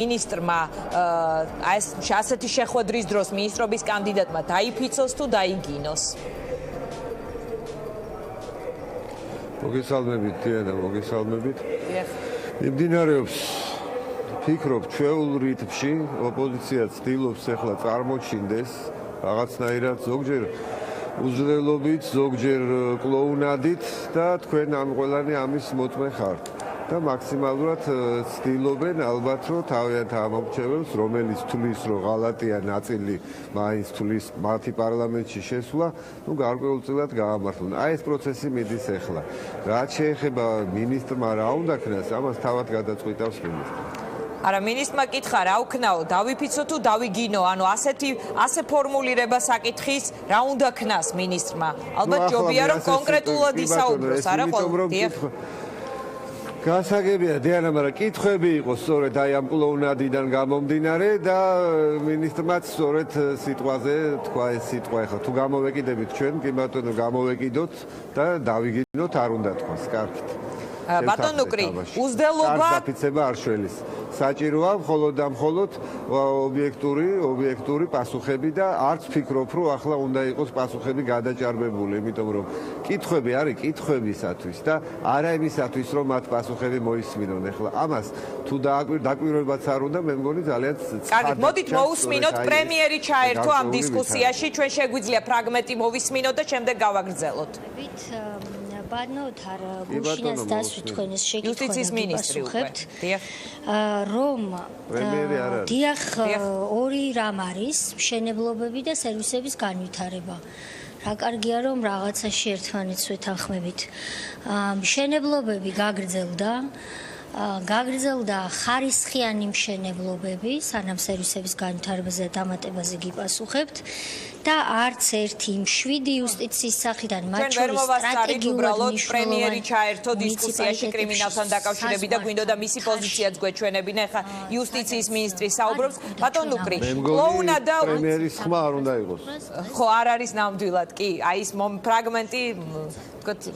მინისტრმა ასეთი შეხვედრის დროს მინისტრობის კანდიდატმა დაიფიცოს თუ დაიგინოს? მოგესალმებით, დიანა, მოგესალმებით. იმდინარეობს ფიქრობ ჩვეულ რიტმში ოპოზიცია ცდილობს ახლა წარმოჩინდეს რაღაცნაირად ზოგჯერ უზრელობით, ზოგჯერ კლოუნადით და თქვენ ამ ყველანი ამის მოწმე ხართ. და მაქსიმალურად ცდილობენ ალბათ რომ თავიანთ ამომრჩეველს, რომელიც თulis რომ ღალატია ნაწილი მაინც თulis მათი პარლამენტში შესვლა, ну გარკვეულწილად გაამართლონ. აი ეს პროცესი მიდის ახლა. რაც შეეხება მინისტრმა რა უნდა ქნას, ამას თავად გადაწყვიტავს მინისტრი. არა, მინისტრმა კითხა რა უქნაო, დავიფიცო თუ დავიგინო, ანუ ასე ფორმულირება საკითხის რა უნდა ქნას მინისტრმა. ალბათ ჯობია რომ კონკრეტულად ისაუბროს, არა ყოველდღიურად. გასაგებია დიანა, მაგრამ კითხვები იყო სწორედ აი ამ კლოუნადიდან გამომდინარე და მინისტრმაც სწორედ სიტყვაზე თქვა ეს სიტყვა ახლა თუ გამოვეკიდებით ჩვენ კი ბატონო გამოვეკიდოთ და დავიგინოთ არ უნდა თქვას კარგით. ბატონ ნუკრი, უზრდელობა დაფიცება არ შველის. საჭიროა მხოლოდ და მხოლოდ ობიექტური პასუხები და არც ფიქრობ რომ ახლა უნდა იყოს პასუხები გადაჭარბებული, იმიტომ რომ კითხვები არის კითხვებისათვის და არა იმისათვის რომ მათ პასუხები მოისმინონ. ახლა ამას თუ დაკვირვებაც არ უნდა, მე მგონი ძალიან კარგით, მოდით მოусმინოთ პრემიერი ჩაერთო ამ დისკუსიაში, ჩვენ შეგვიძლია ფრაგმენტი მოვისმინოთ და შემდეგ გავაგრძელოთ. ბანოთარ გუშინას დასვით თქვენ ეს იუსტიციის მინისტრი უკვე. რომ დიახ, ორი რამ არის, მშენებლობები და სერვისების განვითარება. რა კარგია რომ რაღაცაში ერთმანეთს ვეთანხმებით. მშენებლობები გაგრძელდა ხარისხიანი მშენებლობები, სანამ სერვისების განვითარებაზე და დამატებაზე გიპასუხებთ და არც ერთი მშვიდი იუსტიციის სახიდან მათ შორის სტრატეგიულად პრემიერი ჩაერთო დისკუსიაში კრიმინალთან დაკავშირებით და გვინდოდა მისი პოზიციაც გვეჩვენებინა. ახლა იუსტიციის მინისტრი საუბრობს. ბატონ ნუკრი, კლოუნადა პრემიერის ხმა არ უნდა იყოს. ხო, არ არის ნამდვილად კი. აი ეს ფრაგმენტი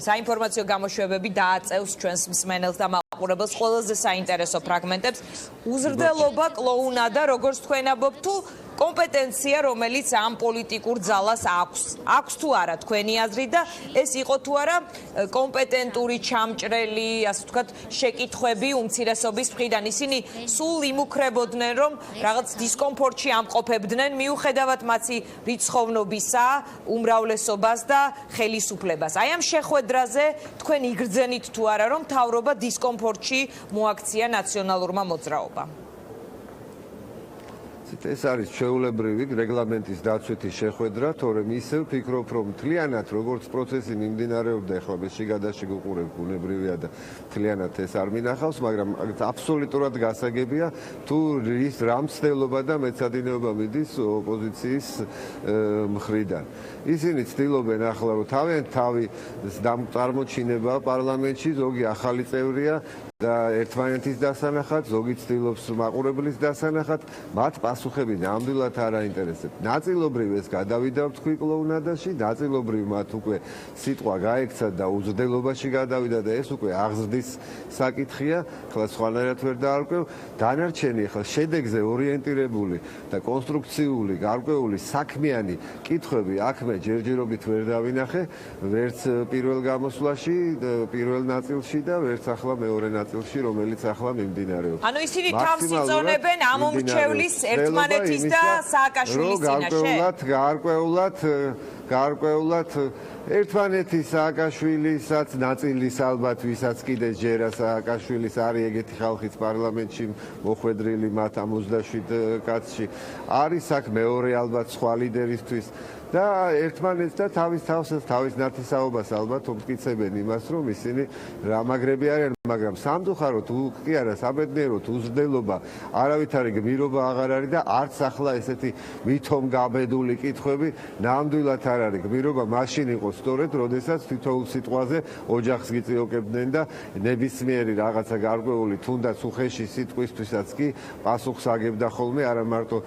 საინფორმაციო გამოშვებები დააწევს ჩვენს მსმენელს და მაყურებელს ყველაზე საინტერესო ფრაგმენტებს. უზრდელობა კლოუნადა, როგორც თქვენ ამბობთ, თუ კომპეტენცია, რომელიც ამ პოლიტიკურ ძალას აქვს თუ არა თქვენი აზრით და ეს იყო თუ არა კომპეტენტური ჩამჭრელი, ასე ვთქვათ, შეკითხვები უმცირესობის მხრიდან. ისინი სულ იმუქრებოდნენ, რომ რაღაც დისკომფორტში ამყოფებდნენ მიუხედავად მათი რიცხოვნობისა, უმრავლესობას და ხელისუფლებას. აი ამ შეხვედრაზე თქვენ იგრძენით თუ არა, რომ მთავრობა დისკომფორტში მოაქცია ნაციონალურმა მოძრაობამ? ეს არის ჩვეულებრივი რეგლამენტის დაცვითი შეხვედრა, თორემ ისევ ფიქრობ, რომ მთლიანად როგორც პროცესი მიმდინარეობდა, ახლა ბეში გადაში გუყურებ, ბუნებრივია და მთლიანად ეს არ მინახავს, მაგრამ აბსოლუტურად გასაგებია, თუ რა მცდელობა და მეცადინეობა მიდის ოპოზიციის მხრიდან. ისინი ცდილობენ ახლა, რომ თავის წარმოჩინება პარლამენტში, ზოგი ახალი წევრია და ერთმანეთის დასანახად, ზოგი ცდილობს მაყურებლის დასანახად, მათ პასუხები ნამდვილად არ აინტერესებს. ნაწილობრივ ეს გადავიდა თქვი კლოუნადაში, ნაწილობრივ მათ უკვე სიტყვა გაექცა და უზრდელობაში გადავიდა და ეს უკვე აღზრდის საკითხია, ახლა სხვანაირად ვერ დაარკვევ. დანარჩენი ახლა შედეგზე ორიენტირებული და კონსტრუქციული, გარკვეული საქმიანი კითხვები აქ მე ჯერჯერობით ვერ დავინახე, ვერც პირველ გამოსვლაში, პირველ ნაწილში და ვერც ახლა მეორე ნაწილში, რომელიც ახლა მიმდინარეობს. ანუ ისინი თავს იწონებენ ამომრჩევლის ერთმანეთის და სააკაშვილის წინაშე? გარკვეულად ერთმანეთი სააკაშვილისაც ნაწილის ალბათ ვისაც კიდე ჯერა სააკაშვილის არის ეგეთი ხალხის პარლამენტში მოხვედრილი მათ 67 კაცში არის აქ მეორე ალბათ სხვა ლიდერისთვის და ერთმანეთს და თავის ნათესაობას ალბათ უმტკიცებენ იმას რომ ისინი რამაგრები არიან, მაგრამ სამწუხაროდ კი არა საბედნიეროდ უზრდელობა არავითარი გმირობა აღარ არის და არც ახლა ესეთი ვითომ გაბედული კითხვები ნამდვილად არ არის გმირობა მაშინ იყო სწორედ როდესაც თითოეულ სიტყვაზე ოჯახს გიწიოკებდნენ და ნებისმიერი რაღაცა გარკვეული თუნდაც უხეში სიტყვისთვისაც კი პასუხს აგებდა ხოლმე არა მარტო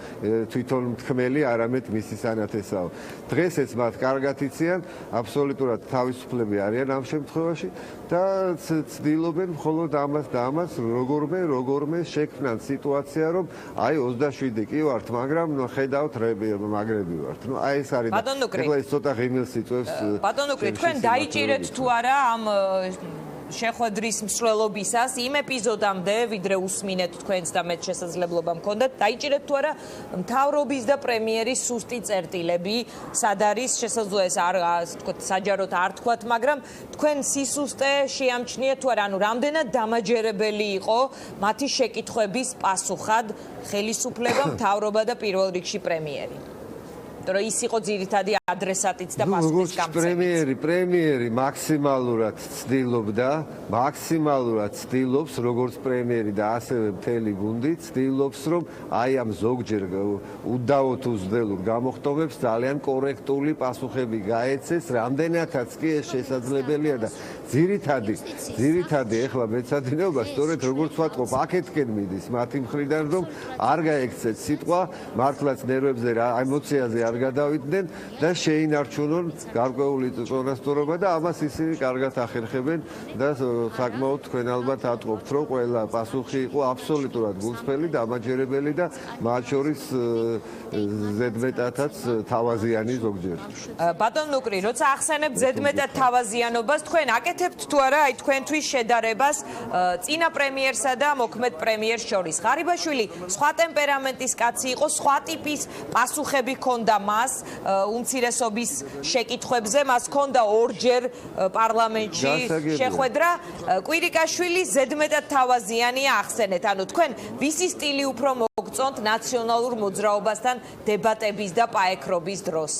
თვითონ მთქმელი, არამედ მისი სანათესაო. დღეს ეს მათ კარგად იციან, აბსოლუტურად თავისუფლები არიან ამ შემთხვევაში და ცდილობენ მხოლოდ ამას და ამას როგორმე შექმნან სიტუაცია, რომ აი 27 კი ვართ, მაგრამ ხედავთ მაგრები ვართ. ნუ აი ეს არის. ეხლა ეს ცოტა ღიმილს იწვევს. ბატონო კრი, თქვენ დაიჭირეთ თუ არა ამ შეხვედრის მსვლელობისას იმ ეპიზოდამდე, ვიდრე უსმინეთ თქვენს და მეც შესაძლებლობა მქონდათ, დაიჭირეთ თუ არა მთავრობის და პრემიერის სუსტი წერტილები, სად არის შესაძლოა ეს არ თქვათ საჯაროდ არ თქვათ, მაგრამ თქვენ სისუსტე შეამჩნიეთ თუ არა, ანუ რამდენად დამაჯერებელი იყო მათი შეკითხვების პასუხად ხელისუფლება, მთავრობა და პირველ რიგში პრემიერი. რომ ის იყო ძირითადი ადრესატიც და პასუხის გამცემიც. პრემიერი მაქსიმალურად ცდილობს, როგორც პრემიერი და ასევე მთელი გუნდი ცდილობს, რომ აი ამ ზოგჯერ უდაოდ უზრდელურ გამოხტომებს ძალიან კორექტული პასუხები გაეცეს, რამდენადაც კი ეს შესაძლებელია და ძირითადი ეხლა მეცადინეობა სწორედ როგორც ვატყობ, აქეთკენ მიდის მათი მხრიდან, რომ არ გაექცეთ სიტყვა, მართლაც ნერვებზე რა ემოციაზე არ გადავიდნენ და შეინარჩუნონ გარკვეული წონასწორობა და ამას ისინი კარგად ახერხებენ და საკმაოდ თქვენ ალბათ ატყობთ, რომ ყველა პასუხი იყო აბსოლუტურად გულწრფელი, დამაჯერებელი და მათ შორის ზედმეტადაც თავაზიანი ზოგჯერ. ბატონ ნუკრი, როცა ახსენებთ ზედმეტად თავაზიანობას, თქვენ აკეთებთ თუ არა აი თქვენთვის შედარებას წინა პრემიერსა და მოქმედ პრემიერს შორის? ღარიბაშვილი სხვა ტემპერამენტის კაცი იყო, სხვა ტიპის პასუხები ჰქონდა მას უმცირესობის შეკითხვებზე, მას ჰქონდა ორჯერ პარლამენტში შეხვედრა. კვირიკაშვილი ზედმეტად თავაზიანია ახსენეთ, ანუ თქვენ ვისი სტილი უფრო მოგწონთ ნაციონალურ მოძრაობასთან დებატების და პაექრობის დროს?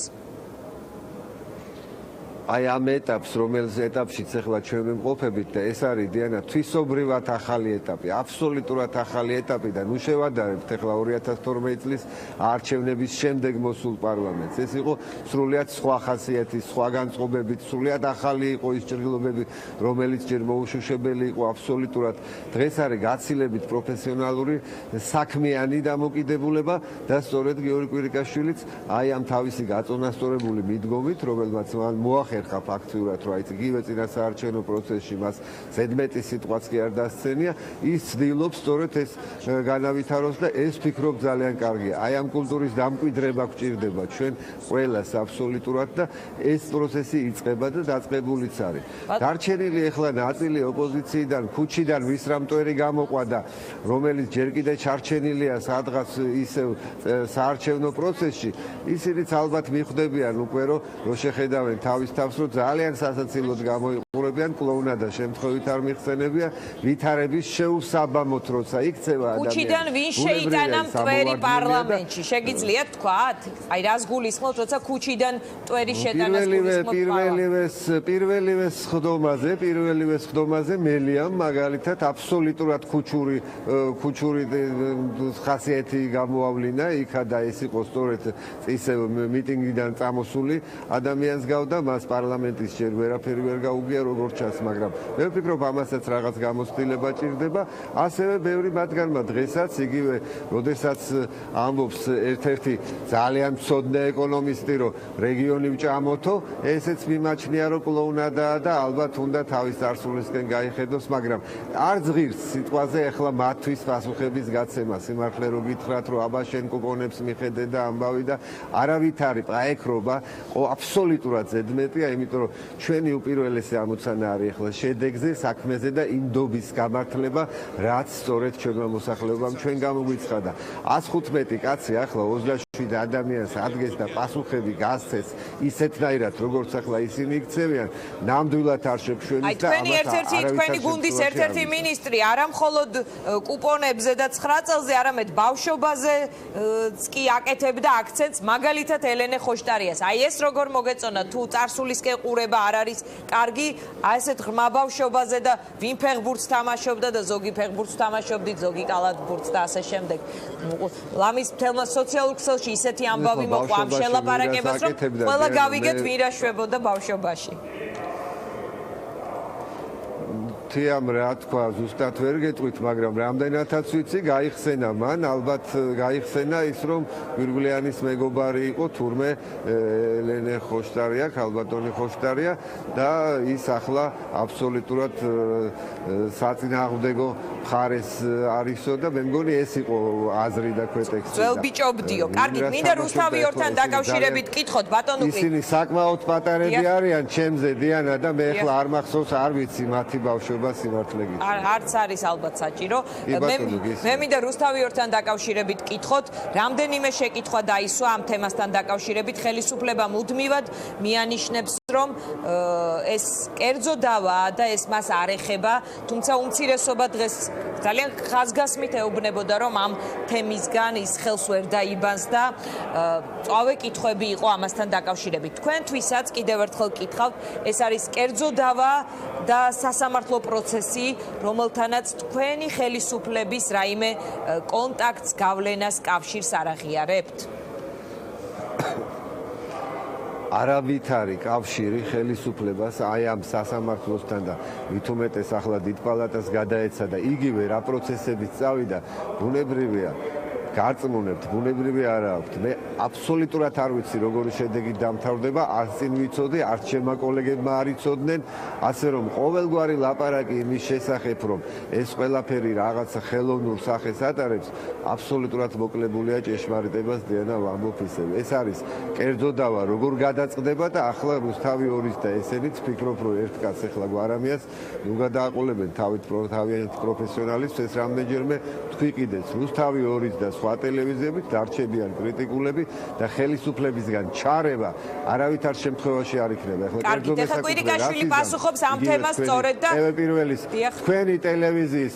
აი ამ ეტაპს, რომელიც ეტაპშიც ახლა ჩვენ ვიმყოფებით და ეს არის დიანა თვისობრივად ახალი ეტაპი, აბსოლუტურად ახალი ეტაპი და ნუ შევადარებთ ახლა 2012 წლის არჩევნების შემდეგ მოსულ პარლამენტს. ეს იყო სრულიად სხვა ხასიათის, სხვა განწყობებით, სრულიად ახალი იყო ის ჭრილობები, რომელიც ჯერ მოუშუშებელი იყო აბსოლუტურად. დღეს არის გაცილებით პროფესიონალური, საქმიანი დამოკიდებულება და სწორედ გიორგი კვირიკაშვილიც აი ამ თავისი გაწონასწორებული მიდგომით, რომელმაც მან მოახერხა ფაქტიურად, რომ აი იგივე წინასაარჩევნო პროცესში მას ზედმეტი სიტყვაც კი არ დასცენია, ის ცდილობს სწორედ ეს განავითაროს და ეს ფიქრობ ძალიან კარგია. აი ამ კულტურის დამკვიდრება გვჭირდება ჩვენ ყველას აბსოლუტურად და ეს პროცესი იწყება და დაწყებულიც არის. დარჩენილი ახლა ნაწილი ოპოზიციიდან, ქუჩიდან ვის რამტვერი გამოყვა და რომელიც ჯერ კიდე ჩარჩენილია სადღაც ისევ საარჩევნო პროცესში, ისინიც ალბათ მიხვდებიან უკვე რომ შეხედავენ თავის თავს, რომ ძალიან სასაცილოდ გამოიყურებიან კლოუნადა შემთხვევით არ მიხსენებია ვითარების შეუსაბამოთ, როცა იქცევა ადამიანი. ქუჩიდან ვინ შეიტანა მტვერი პარლამენტში? შეგიძლიათ თქვათ? აი რას გულისხმობთ, როცა ქუჩიდან მტვერი შეტანას გულისხმობთ? პირველივე სხდომაზე მელიამ მაგალითად აბსოლუტურად ქუჩური ხასიათი გამოავლინა იქა და ეს იყო სწორედ ისე მიტინგიდან წამოსული ადამიანს გავდა მას პარლამენტის ჯერ ვერაფერი ვერ გაუგია როგორც ჩანს, მაგრამ მე ვფიქრობ ამასაც რაღაც გამოცდილება ჭირდება. ასევე ბევრი მათგანმა დღესაც იგივე როდესაც ამბობს ერთ-ერთი ძალიან მცოდნე ეკონომისტი, რომ რეგიონი ვჭამოთო, ესეც მიმაჩნია, რომ კლოუნადაა და ალბათ უნდა თავის წარსულისკენ გაიხედოს, მაგრამ არც ღირს სიტყვაზე ახლა მათთვის პასუხების გაცემა. სიმართლე რო გითხრათ, რომ აბაშენ კუპონებს მიხედე და ამბავი და არავითარი პაექრობა აბსოლუტურად ზედმეტია, იმიტომ რომ ჩვენი უპირველესი ამოცანა არის ახლა შედეგზე, საქმეზე და ინდობის გამართლება, რაც სწორედ ჩვენმა მოსახლეობამ ჩვენ გამოგვიცხადა. 115 კაცი ახლა 27 ადამიანს ადგეს და პასუხები გასცეს ისეთნაირად, როგორც ახლა ისინი იქცევიან, ნამდვილად არ შეგვშველის და ამას თქვენი გუნდის ერთ-ერთი მინისტრი არამხოლოდ კუპონებზე და 9 წელზე, არამედ ბავშვობაზეც კი აკეთებდა აქცენტს, მაგალითად ელენე ხოშტარიას. აი ეს როგორ მოგეწონა, თუ წარსულისკენ ყურება არ არის კარგი, აი ესეთ ღრმა ბავშვობაზე და ვინ ფეხბურთს თამაშობდა და ზოგი ფეხბურთს თამაშობდით, ზოგი კალათბურთს და ასე შემდეგ. ლამის მთელმა სოციალურ ქსელში ისეთი ამბავი მოყვა ამ შელაპარაკებას, რომ ყველა გავიგეთ ვინ რა შვებოდა ბავშვობაში. თიამ რა თქვა ზუსტად ვერ გეტყვით, მაგრამ რამდენადაც ვიცი, გაიხსენა მან, ალბათ გაიხსენა ის, რომ გვირგვლიანის მეგობარი იყო თურმე ელენე ხოშტარია, ქალბატონი ხოშტარია და ის ახლა აბსოლუტურად საწინააღმდეგო მხარეს არისო და მე მგონი ეს იყო აზრი და ქვეტექსტი. ძველ ბიჭობდიო. კარგი, მინდა რუსთავიორთან დაკავშირებით კითხოთ, ბატონ უკრი. ისინი საკმაოდ პატარები არიან ჩემზე, დიანა და მე ახლა არ მახსოვს, არ ვიცი მათი ბავშვობა სიმართლე გითხრა. არც არის ალბათ საჭირო. მე მინდა რუსთავიორთან დაკავშირებით კითხოთ, რამდენიმე შეკითხვა დაისვა ამ თემასთან დაკავშირებით, ხელისუფლება მუდმივად მიანიშნებს, რომ ეს კერძო დავაა და ეს მას არ ეხება, თუმცა უმცირესობა დღეს ძალიან ხაზგასმით ეუბნებოდა, რომ ამ თემისგან ის ხელს ვერ დაიბანს და წავე კითხვები იყო ამასთან დაკავშირებით. თქვენთვისაც კიდევ ერთხელ კითხავთ, ეს არის კერძო დავა და სასამართლო პროცესი, რომელთანაც თქვენი ხელისუფლების რაიმე კონტაქტს, გავლენას, კავშირს არ აღიარებთ? არავითარი კავშირი ხელისუფლებას აი ამ სასამართლოსთან და მით უმეტეს ახლა დიდ პალატას გადაეცა და იგივე რა პროცესებიც წავიდა, ბუნებრივია. გარწმუნებთ, ბუნებრივი არა აქვთ. მე აბსოლუტურად არ ვიცი როგორი შედეგი დამთავრდება, არც წინ ვიცოდი, არც ჩემმა კოლეგებმა არ იცოდნენ, ასე რომ ყოველგვარი ლაპარაკი იმის შესახებ, რომ ეს ყველაფერი რაღაცა ხელოვნურ სახეს ატარებს, აბსოლუტურად მოკლებულია ჭეშმარიტებას დიანა ვამბობ ისევ. ეს არის კერძო დავა, როგორ გადაწყდება და ახლა რუსთავი ორის და ესენიც ფიქრობ, რომ ერთ კაცს ახლა გვარამიას ნუ გადააყოლებენ თავიანთ პროფესიონალისტს, ეს რამდენჯერმე თქვი კიდეც რუსთავი ორის და სხვა ტელევიზიებით დარჩებიან კრიტიკულები და ხელისუფლებისგან ჩარევა არავითარ შემთხვევაში არ იქნება. კარგი, ახლა კვირიკაშვილი პასუხობს ამ თემას სწორედ და პირველის თქვენი ტელევიზიის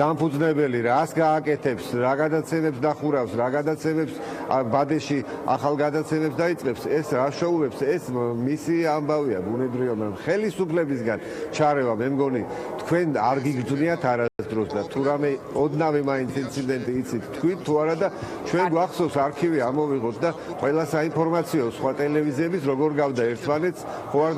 დამფუძნებელი რას გააკეთებს, რა გადაცემებს დახურავს, რა გადაცემებს ბადეში ახალ გადაცემებს დაიწყებს, ეს რა შოუებს, ეს მისი ამბავია, ბუნებრივია, მაგრამ ხელისუფლებისგან ჩარევა მე მგონი თქვენ არ გიგრძნიათ არასდროს და თუ რამე ოდნავი მაინც ინციდენტი იცით თქვით თუ არა და ჩვენ გვახსოვს არქივი ამოვიღოთ და ყველა საინფორმაციო სხვა ტელევიზიების როგორ გავდა ერთმანეთს ხო არ